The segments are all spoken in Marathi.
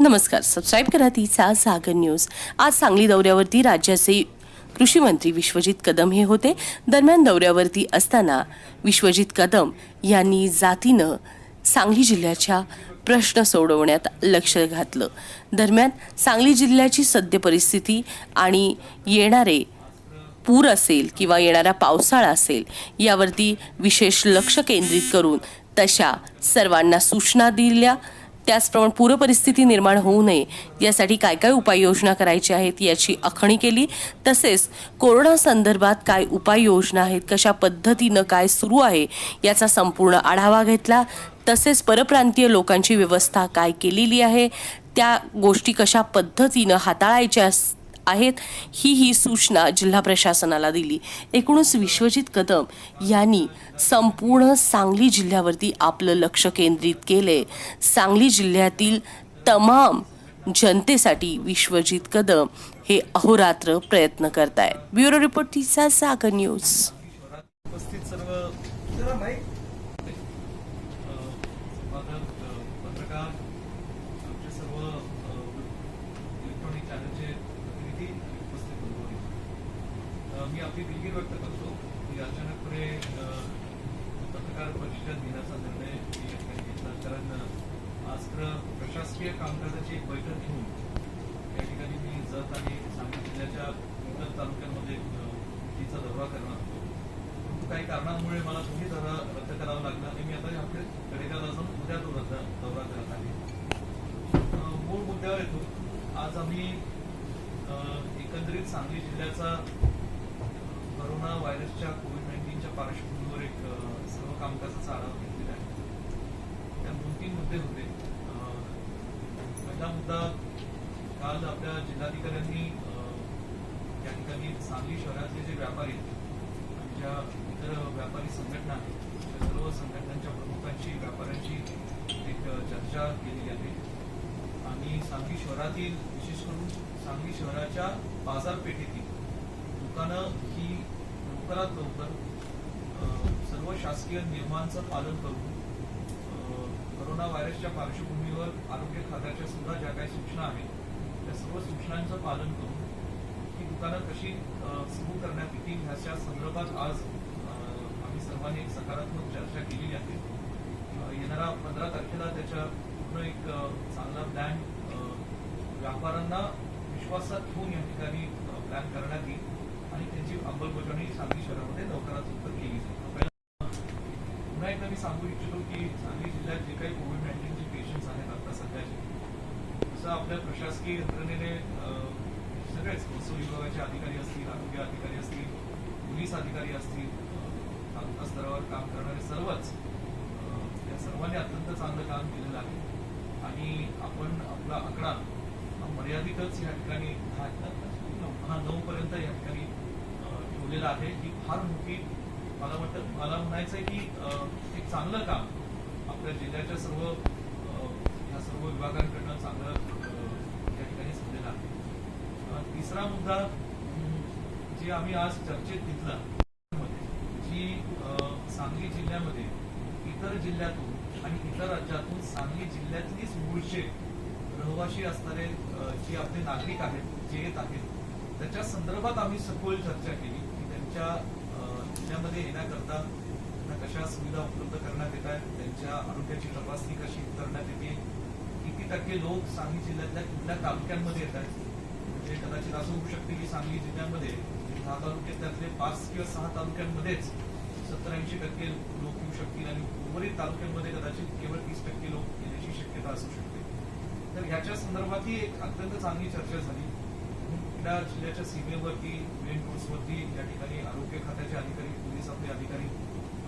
नमस्कार, सबस्क्राईब करा तिचा सागर न्यूज। आज सांगली दौऱ्यावरती राज्याचे कृषी मंत्री विश्वजित कदम हे होते। दरम्यान दौऱ्यावरती असताना विश्वजित कदम यांनी जातीनं सांगली जिल्ह्याच्या प्रश्न सोडवण्यात लक्ष घातलं। दरम्यान सांगली जिल्ह्याची सद्य परिस्थिती आणि येणारे पूर असेल किंवा येणारा पावसाळा असेल यावरती विशेष लक्ष केंद्रित करून तशा सर्वांना सूचना दिल्या। त्याचप्रमाणे पूर परिस्थिती निर्माण होऊ नये यासाठी काय काय उपाययोजना करायच्या आहेत याची आखणी केली। तसेच कोरोना संदर्भात काय उपाययोजना आहेत, कशा पद्धतीनं काय सुरू आहे याचा संपूर्ण आढावा घेतला। तसेच परप्रांतीय लोकांची व्यवस्था काय केलेली आहे, त्या गोष्टी कशा पद्धतीनं हाताळायच्या आहेत ही सूचना जिल्हा प्रशासनाला दिली। एकूणच विश्वजित कदम यांनी संपूर्ण सांगली जिल्ह्यावरती आपलं लक्ष केंद्रित केले। सांगली जिल्ह्यातील तमाम जनतेसाठी विश्वजित कदम हे अहोरात्र प्रयत्न करतायत। ब्युरो रिपोर्ट तिचा सागर न्यूज। मी आपली दिलगिरी व्यक्त करतो की अचानकपणे पत्रकार परिषद घेण्याचा निर्णय घेतला। कारण आज प्रशासकीय कामकाजाची एक बैठक घेऊन या ठिकाणी मी जत आणि सांगली जिल्ह्याच्या इतर तालुक्यांमध्ये तिचा दौरा करणार होतो, परंतु काही कारणांमुळे मला दोन्ही दौरा रद्द करावा लागला आणि मी आता आपल्या कडेगावला जाऊन उद्या तो दौरा करत आहे। मूळ मुद्द्यावर येतो। आज आम्ही एकंदरीत सांगली जिल्ह्याचा कोरोना व्हायरसच्या कोविड-19च्या पार्श्वभूमीवर एक सर्व कामकाजाचा आढावा घेतलेला आहे। त्यात 2-3 मुद्दे होते। पहिला मुद्दा, काल आपल्या जिल्हाधिकाऱ्यांनी या ठिकाणी सांगली शहरातले जे व्यापारी आणि ज्या इतर व्यापारी संघटना आहेत त्या सर्व संघटनांच्या प्रमुखांची व्यापाऱ्यांची एक चर्चा केलेली आहे आणि सांगली शहरातील विशेष करून सांगली शहराच्या बाजारपेठेतील दुकानं ही लवकरात लवकर सर्व शासकीय नियमांचं पालन करून कोरोना व्हायरसच्या पार्श्वभूमीवर आरोग्य खात्याच्या सुद्धा ज्या काही सूचना आहेत त्या सर्व सूचनांचं पालन करून ही दुकानं कशी सुरू करण्यात येतील ह्याच्या संदर्भात आज आम्ही सर्वांनी एक सकारात्मक चर्चा केलेली आहे। येणाऱ्या 15 तारखेला त्याच्या पूर्ण एक चांगला प्लॅन व्यापाऱ्यांना विश्वासात घेऊन या ठिकाणी प्लॅन करण्यात येईल आणि त्यांची अंमलबजावणी सांगली शहरामध्ये लवकरात लवकर केली जाईल। पुन्हा एकदा मी सांगू इच्छितो की सांगली जिल्ह्यात जे काही कोविड-19चे पेशंट्स आहेत आता सध्याचे, तसं आपल्या प्रशासकीय यंत्रणेने सगळेच महसूल विभागाचे अधिकारी असतील, आरोग्य अधिकारी असतील, पोलीस अधिकारी असतील, तालुका स्तरावर काम करणारे सर्वच या सर्वांनी अत्यंत चांगलं काम केलेलं आहे आणि आपण आपला आकडा मर्यादितच या ठिकाणी 9 पर्यंत या ठिकाणी ठेवलेला आहे। ही फार मोठी मला म्हणायचं आहे की एक चांगलं काम आपल्या जिल्ह्याच्या या सर्व विभागांकडनं चांगलं या ठिकाणी झालेलं आहे। तिसरा मुद्दा जे आम्ही आज चर्चेत घेतला, जी सांगली जिल्ह्यामध्ये इतर जिल्ह्यातून आणि इतर राज्यातून सांगली जिल्ह्यातलीच मूळचे रहिवासी असणारे जे आपले नागरिक आहेत, जे येत आहेत, त्याच्या संदर्भात आम्ही सखोल चर्चा केली की त्यांच्या जिल्ह्यामध्ये येण्याकरता त्यांना कशा सुविधा उपलब्ध करण्यात येत आहेत, त्यांच्या आरोग्याची तपासणी कशी करण्यात येते, किती टक्के लोक सांगली जिल्ह्यातल्या कुठल्या तालुक्यांमध्ये येत आहेत। म्हणजे कदाचित असं होऊ शकते की सांगली जिल्ह्यामध्ये 10 तालुक्यातले 5 किंवा 6 तालुक्यांमध्येच 70-80% लोक येऊ शकतील आणि उर्वरित तालुक्यांमध्ये कदाचित केवळ 30% लोक येण्याची शक्यता असू शकते। तर ह्याच्या संदर्भातही एक अत्यंत चांगली चर्चा झाली। कुठल्या जिल्ह्याच्या सीमेवरती मेन रोड्सवरती या ठिकाणी आरोग्य खात्याचे अधिकारी, पोलीस आपले अधिकारी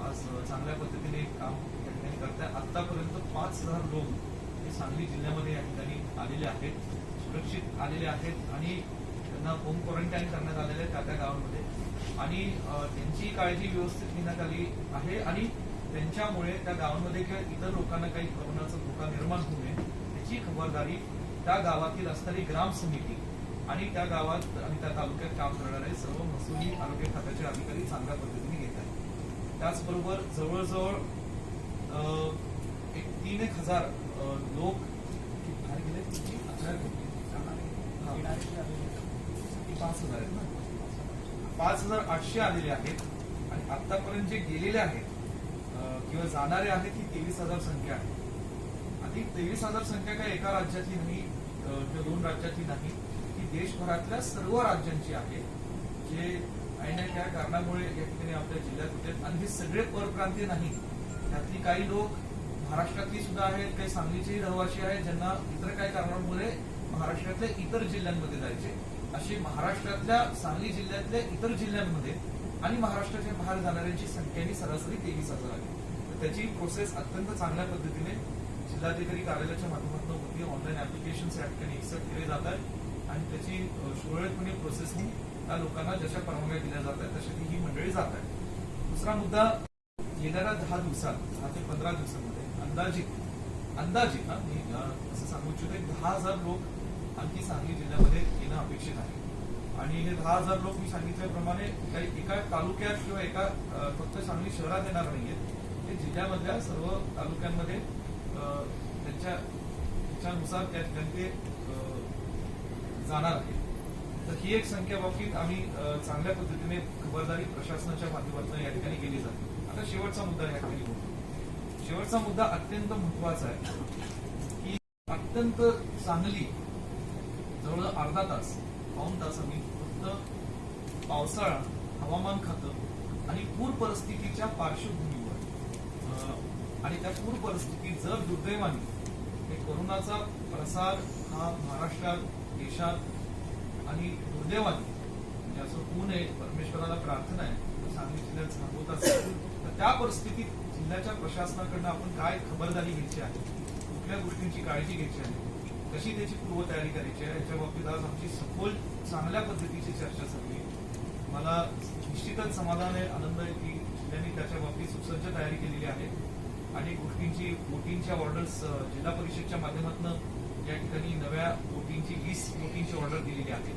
आज चांगल्या पद्धतीने काम या ठिकाणी करतात। आतापर्यंत 5000 लोक हे सांगली जिल्ह्यामध्ये या ठिकाणी आलेले आहेत, सुरक्षित आलेले आहेत आणि त्यांना होम क्वारंटाईन करण्यात आलेले आहे त्या गावांमध्ये आणि त्यांची काळजी व्यवस्थित घेण्यात आली आहे आणि त्यांच्यामुळे त्या गावांमध्ये किंवा इतर लोकांना काही कोरोनाचा धोका निर्माण होऊ नये याची खबरदारी त्या गावातील असणारी ग्राम समिती आणि त्या गावात आणि त्या तालुक्यात काम करणारे सर्व महसुली आरोग्य खात्याचे अधिकारी चांगल्या पद्धतीने घेत आहेत। त्याचबरोबर जवळजवळ एक 3,000 लोक बाहेर गेले 5,000 आहेत ना, 5,800 आलेले आहेत आणि आतापर्यंत जे गेलेले आहेत किंवा जाणारे आहेत ही 23,000 संख्या आहे. आणि 23,000 संख्या काय एका राज्यातली नाही किंवा 2 राज्यातली नाही, ही देशभरातल्या सर्व राज्यांची आहे, जे काही त्या कारणामुळे या ठिकाणी आपल्या जिल्ह्यात होते. आणि हे सगळे परप्रांतीय नाही, त्यातली काही लोक महाराष्ट्रातली सुद्धा आहेत, काही सांगलीचेही रहिवासी आहेत, ज्यांना इतर काही कारणांमुळे महाराष्ट्रातल्या इतर जिल्ह्यांमध्ये जायचे. अशी महाराष्ट्रातल्या सांगली जिल्ह्यातल्या इतर जिल्ह्यांमध्ये आणि महाराष्ट्राच्या बाहेर जाणाऱ्यांची संख्या ही सरासरी 23,000 आहे. तर त्याची प्रोसेस अत्यंत चांगल्या पद्धतीने जिल्हाधिकारी कार्यालयाच्या माध्यमातून होती. ऑनलाईन ऍप्लिकेशन्स या ठिकाणी एक्सेप्ट केले जात आहेत आणि त्याची सुरळीतपणे प्रोसेसनी त्या लोकांना जशा परवानग्या दिल्या जात आहेत तशी ही मंडळी जात आहे. दुसरा मुद्दा, येणाऱ्या 10 दिवसात 10 ते 15 दिवसांमध्ये अंदाजित मी असं सांगू इच्छितो 10,000 लोक आणखी सांगली जिल्ह्यामध्ये येणं अपेक्षित आहे. आणि हे 10,000 लोक मी सांगितल्याप्रमाणे काही एका तालुक्यात किंवा एका फक्त सांगली शहरात येणार नाहीयेत, ते जिल्ह्यामधल्या सर्व तालुक्यांमध्ये त्याच्यानुसार त्या ठिकाणी ते जाणार आहे. तर ही एक संख्या बाबतीत आम्ही चांगल्या पद्धतीने खबरदारी प्रशासनाच्या माध्यमातून या ठिकाणी केली जाते. आता शेवटचा मुद्दा या ठिकाणी होतो. शेवटचा मुद्दा अत्यंत महत्वाचा आहे की अत्यंत चांगली जवळ अर्धा तास पाऊण तास आम्ही फक्त पावसाळा, हवामान खातं आणि पूर परिस्थितीच्या पार्श्वभूमीवर आणि त्या पूर परिस्थितीत जर दुर्दैवाने हे कोरोनाचा प्रसार हा महाराष्ट्रात, देशात आणि दुर्दैवाने म्हणजे असं होऊ नये, परमेश्वराला प्रार्थना आहे, सांगली जिल्ह्यात सांगत असेल तर त्या परिस्थितीत जिल्ह्याच्या प्रशासनाकडनं आपण काय खबरदारी घ्यायची आहे, कुठल्या गोष्टींची काळजी घ्यायची आहे, कशी त्याची पूर्वतयारी करायची आहे, याच्या बाबतीत आज आमची सखोल चांगल्या पद्धतीची चर्चा झाली. मला निश्चितच समाधान आहे, आनंद आहे की जिल्ह्याने त्याच्या बाबतीत सुसज्ज तयारी केलेली आहे. अनेक गोष्टींची बोटींच्या ऑर्डर्स जिल्हा परिषदच्या माध्यमातून या ठिकाणी नव्या बोटींची 20 बोटींची ऑर्डर दिलेली आहे.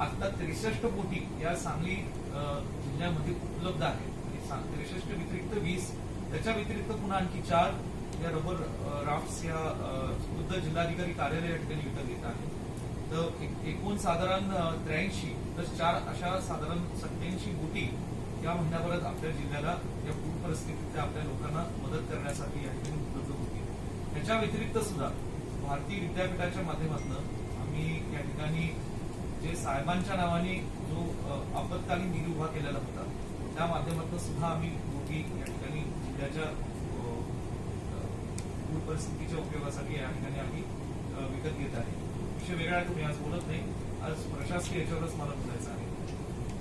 आता 63 बोटी या सांगली जिल्ह्यामध्ये उपलब्ध आहेत. 63 व्यतिरिक्त 20, त्याच्या व्यतिरिक्त पुन्हा आणखी 4 या रबर राफ्ट्स या खुद्द जिल्हाधिकारी कार्यालय या ठिकाणी विकत घेत आहे. तर एकूण साधारण 83 प्लस 4 अशा साधारण 87 बोटी या महिन्याभरात आपल्या जिल्ह्याला या पूर परिस्थितीत आपल्या लोकांना मदत करण्यासाठी या ठिकाणी उपलब्ध होती. त्याच्या व्यतिरिक्त सुद्धा भारतीय विद्यापीठाच्या माध्यमातून आम्ही या ठिकाणी जे साहेबांच्या नावाने जो आपत्कालीन निधी उभा केलेला होता त्या माध्यमातून सुद्धा आम्ही बोटी या ठिकाणी जिल्ह्याच्या पूर परिस्थितीच्या उपयोगासाठी या ठिकाणी आम्ही विकत घेत आहे. विषय वेगळा आहे, तुम्ही आज बोलत नाही, आज प्रशासकीय याच्यावरच मला बोलायचं आहे.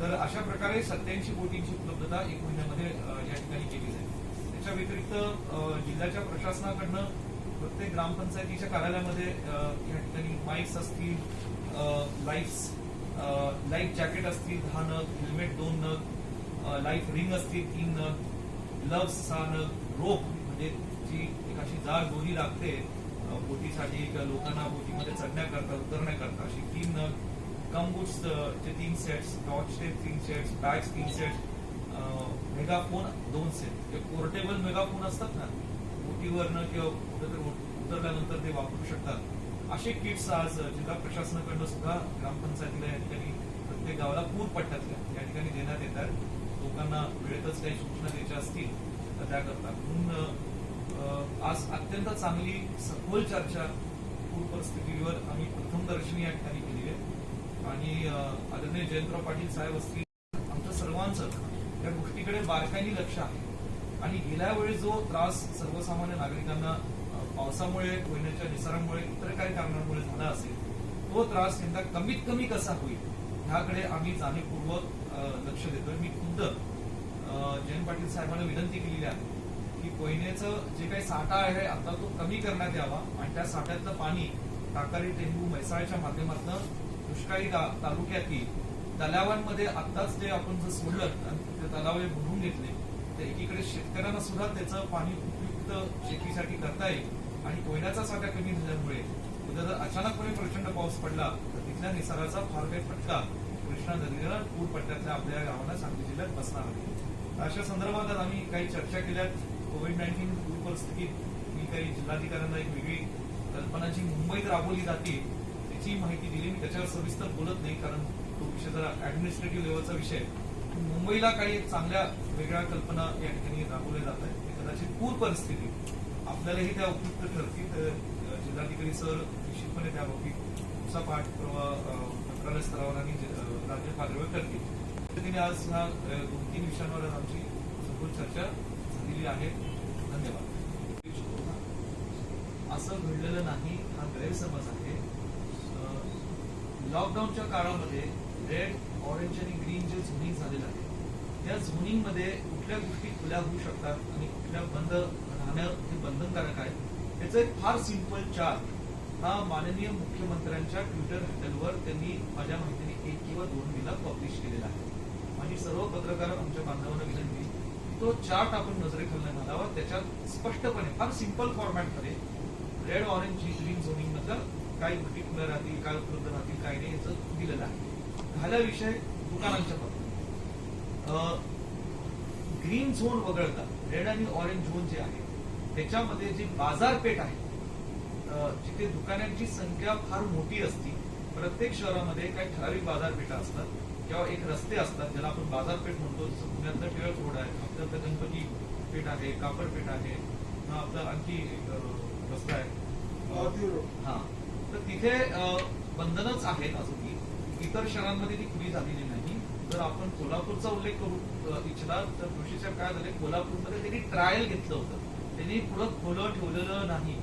तर अशा प्रकारे 87 बोटींची उपलब्धता 1 महिन्यामध्ये या ठिकाणी केली जाईल. त्याच्या व्यतिरिक्त जिल्ह्याच्या प्रशासनाकडनं प्रत्येक ग्रामपंचायतीच्या कार्यालयामध्ये या ठिकाणी माईक्स असतील, लाईफ जॅकेट असतील 10 नग, हेल्मेट 2 नग, लाईफ रिंग असतील 3 नग, ग्लव्स 6 नग, रोप म्हणजे जी एक अशी जाड दोरी लागते बोटीसाठी किंवा लोकांना बोटीमध्ये चढण्याकरता उतरण्याकरता अशी 3 नग, गमबूट्सचे 3 सेट्स, टॉर्चचे 3 sets, bags 3 sets, megaphone 2 set, portable megaphone असतात ना बोटीवरनं किंवा कुठेतरी उतरल्यानंतर ते वापरू शकतात, असे किट्स आज जिल्हा प्रशासनाकडनं सुद्धा ग्रामपंचायतीला या ठिकाणी प्रत्येक गावाला पूर पट्ट्यातल्या या ठिकाणी देण्यात येतात. लोकांना वेळेतच काही सूचना द्यायच्या असतील तर त्या करतात. म्हणून आज अत्यंत चांगली सखोल चर्चा पूर परिस्थितीवर आम्ही प्रथमदर्शनी या ठिकाणी केली आहे आणि आदरणीय जयंतराव पाटील साहेब असतील, आमच्या सर्वांचं या गोष्टीकडे बारकाईने लक्ष आहे. आणि गेल्या वेळी जो त्रास सर्वसामान्य नागरिकांना पावसामुळे, कोयनेच्या निसर्गामुळे, इतर काही कारणांमुळे झाला असेल, तो त्रास यंदा कमीत कमी कसा होईल ह्याकडे आम्ही जाणीवपूर्वक लक्ष देतोय. मी खुद्द जयंत पाटील साहेबांना विनंती केलेली आहे की कोयनेचं जे काही साठा आहे आता तो कमी करण्यात यावा आणि त्या साठ्यातलं पाणी टाकारी, टेंबू, म्हैसाळच्या माध्यमातून दुष्काळी तालुक्यातील तलावांमध्ये आत्ताच जे आपण जर सोडलं आणि ते तलाव भरून घेतले तर एकीकडे शेतकऱ्यांना सुद्धा त्याचं पाणी उपयुक्त शेतीसाठी करता येईल आणि कोयन्याचा साठा कमी झाल्यामुळे उद्या जर अचानकपणे प्रचंड पाऊस पडला तर तिथल्या निसर्गाचा फार काही फटका कृष्णा नदीला पूर पट्ट्यातल्या आपल्या गावाला सांगली जिल्ह्यात बसणार आहे. अशा संदर्भात आम्ही काही चर्चा केल्यात. कोविड-19 पूर परिस्थितीत मी काही जिल्हाधिकाऱ्यांना एक वेगळी कल्पना जी मुंबईत राबवली जाते त्याची माहिती दिली. मी त्याच्यावर सविस्तर बोलत नाही कारण तो विषय जरा ऍडमिनिस्ट्रेटिव्ह लेवलचा विषय आहे. मुंबईला काही चांगल्या वेगळ्या कल्पना या ठिकाणी राबवल्या जात आहेत. ते कदाचित पूर परिस्थिती आपल्यालाही त्या उपयुक्त ठरतील. तर जिल्हाधिकारी सर निश्चितपणे त्या बाबतीत पुढचा पाठपुरावा मंत्रालय स्तरावर आणि राज्य पातळीवर करतील. पद्धतीने आज ह्या 2-3 विषयांवर आमची सखोल चर्चा झालेली आहे. धन्यवाद. असं घडलेलं नाही हा गैरसमज आहे. लॉकडाऊनच्या काळामध्ये रेड, ऑरेंज आणि ग्रीन जे झोनिंग झालेलं आहे त्या झोनिंग मध्ये कुठल्या गोष्टी खुल्या होऊ शकतात आणि कुठल्या बंद राहणं हे बंधनकारक आहे. त्याचं एक फार सिंपल चार्ट हा माननीय मुख्यमंत्र्यांच्या ट्विटर हँडलवर त्यांनी माझ्या माहितीने 1 किंवा 2 वेळा पब्लिश केलेला आहे. आणि सर्व पत्रकार आमच्या बांधवांना विनंती तो चार्ट आपण नजरेखालून घालावा. त्याच्यात स्पष्टपणे फार सिंपल फॉर्मॅटमध्ये रेड, ऑरेंज, ग्रीन झोनिंग मधलं काही गोष्टी खुल्या राहतील, काय उपलब्ध राहतील, काय नाही याचं दिलेलं आहे. झाला विषय दुकानांच्या बाबतीत. ग्रीन झोन वगळता रेड आणि ऑरेंज झोन जे आहे त्याच्यामध्ये जी बाजारपेठ आहे जिथे दुकानांची संख्या फार मोठी असती. प्रत्येक शहरामध्ये काही ठराविक बाजारपेठा असतात किंवा एक रस्ते असतात ज्याला आपण बाजारपेठ म्हणतो. जसं पुण्यातलं टिळक रोड आहे, आपल्यातलं गणपती पेठ आहे, कापडपेठ आहे, आपला आणखी एक रस्ता आहे हा. तर तिथे बंधनच आहेत अजूनही. इतर शहरांमध्ये ती खुली झालेली नाही. जर आपण कोल्हापूरचा उल्लेख करू इच्छिता तर कृषीच्या काय झाले कोल्हापूरमध्ये त्यांनी ट्रायल घेतलं होतं. त्यांनी पुढं खोलं ठेवलेलं नाही.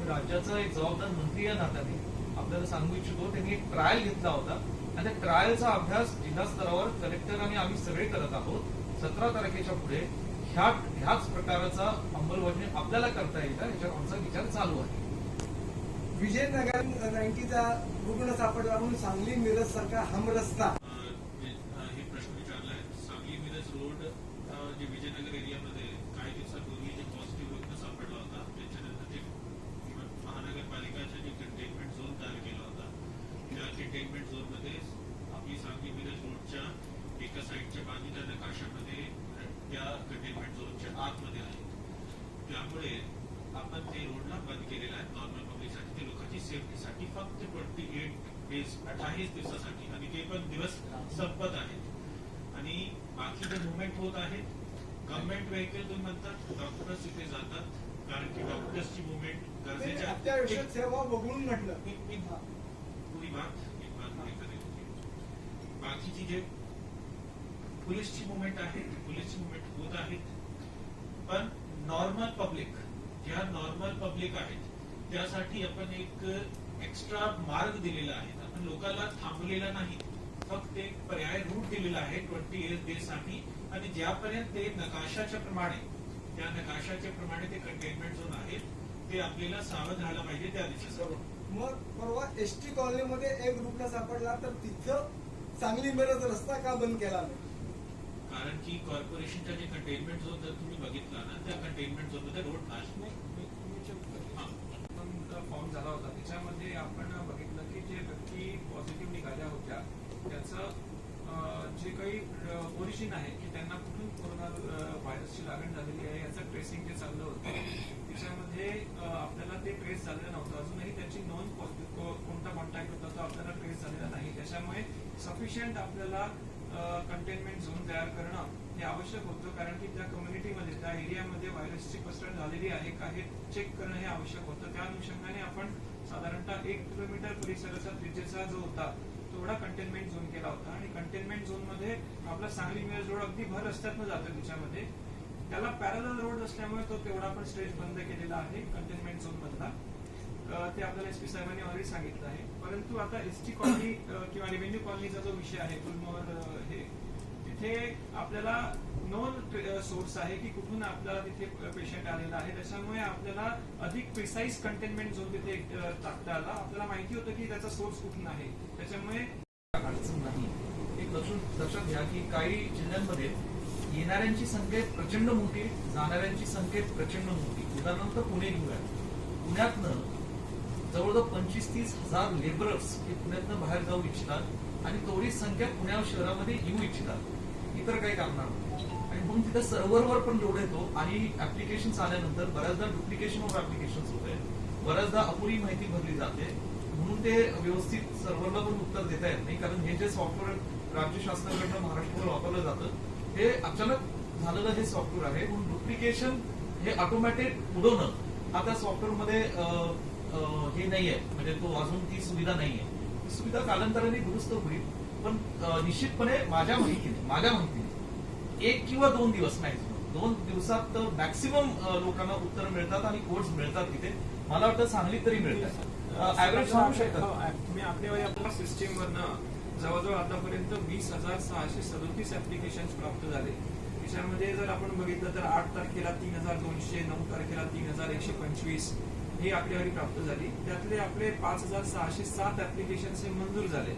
राज्याचा एक जबाबदार मंत्री या नात्याने आपल्याला सांगू इच्छितो त्यांनी एक ट्रायल घेतला होता आणि त्या ट्रायलचा अभ्यास जिल्हा स्तरावर कलेक्टर आणि आम्ही सगळे करत आहोत. 17 तारखेच्या पुढे ह्याच प्रकारचा अंमलबजावणी आपल्याला करता येईल याच्यावर आमचा विचार चालू आहे. विजयनगर 90चा रुग्ण सापडला म्हणून सांगली मिरज सारखा हमरस्ता हे प्रश्न विचारलाय. सांगली मिरज रोड जे विजयनगर एरियामध्ये काही दिवसापूर्वी जे पॉझिटिव्ह रुग्ण सापडला होता त्याच्यानंतर जे महानगरपालिकाच्या जे कंटेनमेंट झोन तयार केला होता त्या कंटेनमेंट झोन मध्ये आपली सांगली मिरज रोडच्या एका साईडच्या बाजूच्या नकाशामध्ये त्या कंटेनमेंट झोनच्या आतमध्ये आहे. त्यामुळे आपण ते रोडला बंद केलेला आहे नॉर्मल पब्लिकसाठी. ते लोकांची सेफ्टीसाठी फक्त 28 डेज 28 दिवसासाठी आणि ते पण दिवस संपत आहेत. आणि बाकी जे मुवमेंट होत आहेत गव्हर्नमेंट व्हेकल तुम्ही म्हणतात डॉक्टर्स इथे जातात कारण की डॉक्टर्सची मुवमेंट गरजेची आहे. अत्यावश्यक सेवा बघून म्हटलं पुरी बात बाकीची जे पोलीसची मुवमेंट आहे पोलीसची मुवमेंट होत आहेत. पण नॉर्मल पब्लिक ज्या नॉर्मल पब्लिक आहेत त्यासाठी आपण एक एक्स्ट्रा मार्ग दिलेला आहे. आपण लोकांना थांबलेला नाही, फक्त एक पर्याय रूट दिलेला आहे 28 डेज साठी. आणि ज्यापर्यंत ते नकाशाच्या प्रमाणे ते कंटेनमेंट झोन आहेत ते आपल्याला सावध राहायला पाहिजे त्या दिवशी. मग परवा एसटी कॉलनीमध्ये एक रुग्ण सापडला तर तिथं सांगली मिरज रस्ता का बंद केला नाही? कारण की कॉर्पोरेशनचा जे कंटेनमेंट झोन जर तुम्ही बघितला ना त्या कंटेनमेंट झोन मध्ये रोड फॉर्म झाला होता त्याच्यामध्ये आपण बघितलं की जे व्यक्ती पॉझिटिव्ह निघाल्या होत्या त्याचं जे काही ओरिजिन आहे की त्यांना कुठून कोरोना व्हायरसची लागण झालेली आहे याचं ट्रेसिंग जे चाललं होतं त्याच्यामध्ये आपल्याला ते ट्रेस झालेलं नव्हतं. अजूनही त्याची नोंद कोणता कॉन्टॅक्ट होता तो आपल्याला ट्रेस झालेला नाही. त्याच्यामुळे सफिशियंट आपल्याला कंटेनमेंट झोन तयार करणं हे आवश्यक होतं. कारण की त्या कम्युनिटीमध्ये त्या एरियामध्ये व्हायरसची पसरण झालेली आहे का हे चेक करणं हे आवश्यक होतं. त्या अनुषंगाने आपण साधारणतः 1 किलोमीटर परिसराचा त्रिज्येचा जो होता तेवढा कंटेनमेंट झोन केला होता. आणि कंटेनमेंट झोन मध्ये आपला सांगली मिरज रोड अगदी भर रस्त्यातनं जातो त्याच्यामध्ये त्याला पॅरलल रोड असल्यामुळे तो तेवढा पण स्ट्रेच बंद केलेला आहे कंटेनमेंट झोन मधला. ते आपल्याला एसपी साहेबांनी ऑलरेडी सांगितलं आहे. परंतु आता एसटी कॉलनी किंवा रेव्हेन्यू कॉलनीचा जो विषय आहे गुलमोहर हे तिथे आपल्याला नोन सोर्स आहे की कुठून आपल्याला तिथे पेशंट आलेला आहे. त्याच्यामुळे आपल्याला अधिक प्रिसाईज कंटेनमेंट झोन तिथे टाकता आला. आपल्याला माहिती होतं की त्याचा सोर्स कुठून आहे. त्याच्यामुळे अडचण नाही. एक लक्षात घ्या की काही जिल्ह्यांमध्ये येणाऱ्यांची संख्या प्रचंड मोठी जाणाऱ्यांची संख्या प्रचंड मोठी. उदाहरणार्थ पुणे घेऊया. पुण्यातनं जवळजवळ 25-30 हजार लेबरर्स हे पुण्यातनं बाहेर जाऊ इच्छितात आणि तेवढीच संख्या पुण्या शहरामध्ये येऊ इच्छितात इतर काही कारणांमुळे. आणि म्हणून तिथं सर्व्हरवर पण लोड येतो आणि ऍप्लिकेशन आल्यानंतर बऱ्याचदा डुप्लिकेशन ऑफ ऍप्लिकेशन होत आहे. बऱ्याचदा अपुरी माहिती भरली जाते, म्हणून ते व्यवस्थित सर्व्हरला पण उत्तर देता येत नाही. कारण हे जे सॉफ्टवेअर राज्य शासनाकडनं महाराष्ट्रावर वापरलं जातं हे अचानक झालेलं हे सॉफ्टवेअर आहे. म्हणून डुप्लिकेशन हे ऑटोमॅटिक उडवणं हा त्या सॉफ्टवेअरमध्ये हे नाहीये, म्हणजे तो अजून ती सुविधा नाहीये. ती सुविधा कालांतराने दुरुस्त होईल, पण निश्चितपणे माझ्या माहितीने 1 किंवा 2 दिवस नाही, 2 दिवसात मॅक्सिमम लोकांना उत्तर मिळतात आणि कोड्स मिळतात तिथे. मला वाटतं सांगलीत तरी मिळतात. ऍव्हरेज सांगू शकतात तुम्ही आकडेवारी आपल्या सिस्टीमवरनं जवळजवळ आतापर्यंत 20,637 ऍप्लिकेशन प्राप्त झाले. त्याच्यामध्ये जर आपण बघितलं तर 8 तारखेला 3,200, 9 तारखेला 3,125 ही आकडेवारी प्राप्त झाली. त्यातले आपले 5,607 ऍप्लिकेशन हे मंजूर झाले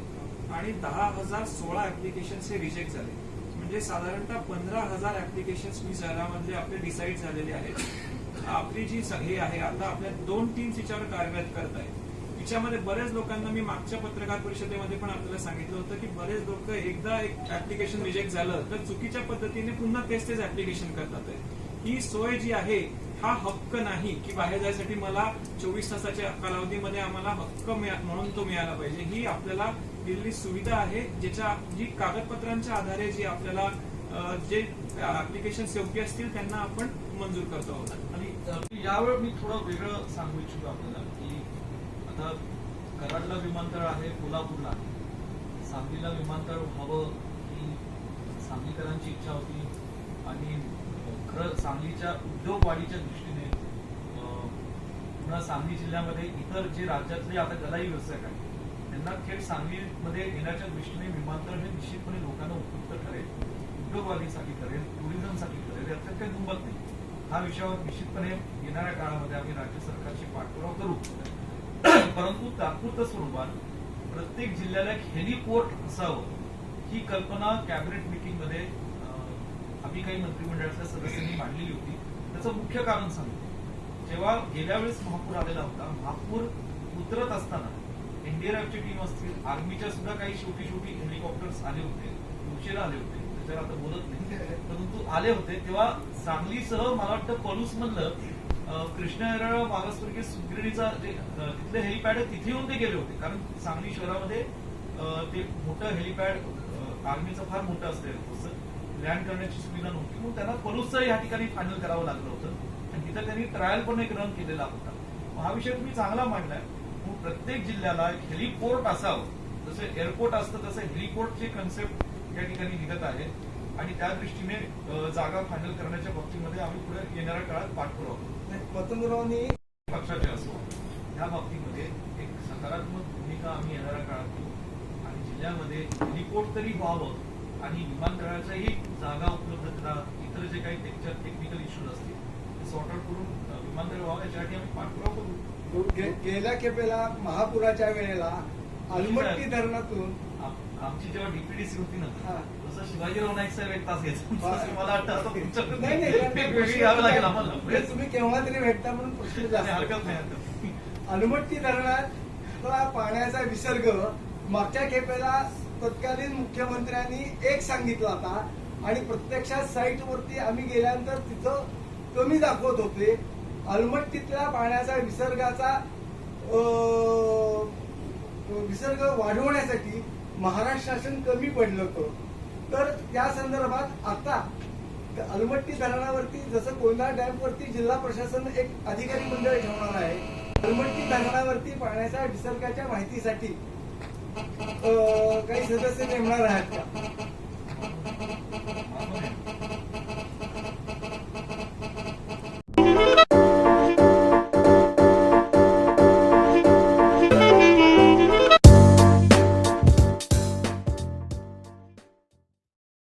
आणि 10,016 ऍप्लिकेशन हे रिजेक्ट झाले. म्हणजे साधारणतः 15,000 ऍप्लिकेशन मी शहरामधले आपले डिसाईड झालेले आहेत. आपली जी हे आहे आता आपल्या 2 टीम्स याच्यावर कार्यरत करत आहेत. तिच्यामध्ये बरेच लोकांना मी मागच्या पत्रकार परिषदेमध्ये पण आपल्याला सांगितलं होतं की बरेच लोक एकदा एक ऍप्लिकेशन रिजेक्ट झालं तर चुकीच्या पद्धतीने पुन्हा तेच ऍप्लिकेशन करतात. ही सोय जी आहे हा हक्क नाही की बाहेर जायसाठी मला 24 तासाच्या कालावधीमध्ये आम्हाला हक्क म्हणून तो मिळाला पाहिजे. ही आपल्याला दिलेली सुविधा आहे जी कागदपत्रांच्या आधारे जी आपल्याला जे ऍप्लिकेशन योग्य असतील त्यांना आपण मंजूर करतो आहोत. आणि यावेळी मी थोडं वेगळं सांगू इच्छितो आपल्याला की आता कराडला विमानतळ आहे, कोल्हापूरला आहे, सांगलीला विमानतळ व्हावं ही सांगलीकरांची इच्छा होती. आणि खरं सांगलीच्या उद्योग वाढीच्या दृष्टीने पुन्हा सांगली जिल्ह्यामध्ये इतर जे राज्यातले आता गलाई व्यावसायिक आहेत त्यांना थेट सांगलीमध्ये येण्याच्या दृष्टीने विमानतळ हे निश्चितपणे लोकांना उपयुक्त ठरेल, उद्योगवाढीसाठी करेल, टुरिझमसाठी करेल, याच्यात काही दुमत नाही. हा विषयावर निश्चितपणे येणाऱ्या काळामध्ये आम्ही राज्य सरकारची पाठपुरावा करू. परंतु तात्पुरत्या स्वरूपात प्रत्येक जिल्ह्याला एक हेलिपोर्ट असावं ही कल्पना कॅबिनेट मीटिंगमध्ये आम्ही काही मंत्रिमंडळातल्या सदस्यांनी मांडलेली होती. त्याचं मुख्य कारण सांगतो, जेव्हा गेल्या वेळेस महापूर आलेला होता, महापूर उतरत असताना एनडीआरएफची टीम असतील, आर्मीच्या सुद्धा काही छोटी हेलिकॉप्टर्स आले होते, उशिरा आले होते, त्याच्यावर आता बोलत नाही, परंतु आले होते. तेव्हा सांगलीसह मला वाटतं पलूस मधलं कृष्णा मागासवर्गीय सुग्रणीचा जे तिथले हेलिपॅड आहे तिथे येऊन ते गेले होते. कारण सांगली शहरामध्ये ते मोठं हेलिपॅड आर्मीचं फार मोठं असलेलं लँड करण्याची सुविधा नव्हती, म्हणून त्यांना पलूसचं या ठिकाणी फायनल करावं लागलं होतं आणि तिथं त्यांनी ट्रायल पण एक रन केलेला होता. हा विषय तुम्ही चांगला मांडलाय. प्रत्येक जिल्ह्याला हेलिपोर्ट असावं, जसं एअरपोर्ट असतं तसं हेलिपोर्टचे कन्सेप्ट या ठिकाणी निघत आहे आणि त्या दृष्टीने जागा फायनल करण्याच्या बाबतीमध्ये आम्ही पुढे येणाऱ्या काळात पाठपुरावा करू. पतंगरावनी पक्षाचे असो या बाबतीमध्ये एक सकारात्मक भूमिका आम्ही येणाऱ्या काळात घेऊ आणि जिल्ह्यामध्ये हेलिपोर्ट तरी व्हावं आणि विमानतळाच्याही जागा उपलब्धता, इतर जे काही टेक्निकल इश्यूज असतील ते सॉर्ट आउट करून विमानतळ व्हावं याच्यासाठी आम्ही पाठपुरावा करू. गेल्या खेपेला महापुराच्या वेळेला अलमट्टी धरणातून आमची जेव्हा डीपीडीसी होती ना हा. तसं शिवाजीराव नाईक साहेब 1 तास घ्यायचं. मला वाटतं आता तुमच्याकडे नाही, वेगळी घ्यावं लागेल आम्हाला. म्हणजे तुम्ही केव्हा तरी भेटता म्हणून प्रश्न जास्त. हरकत नाही. अलमट्टी धरणात पाण्याचा विसर्ग मागच्या खेपेला तत्कालीन मुख्यमंत्र्यांनी एक सांगितला होता आणि प्रत्यक्षात साईट वरती आम्ही गेल्यानंतर तिथं कमी दाखवत होते. अलमट्टीतल्या पाण्याचा विसर्ग वाढवण्यासाठी महाराष्ट्र शासन कमी पडलं होतं. तर त्या संदर्भात आता अलमट्टी धरणावरती जसं कोयना डॅम वरती जिल्हा प्रशासन एक अधिकारी मंडळ ठेवणार आहे, अलमट्टी धरणावरती पाण्याच्या विसर्गाच्या माहितीसाठी काही सदस्य नेमणार आहेत का?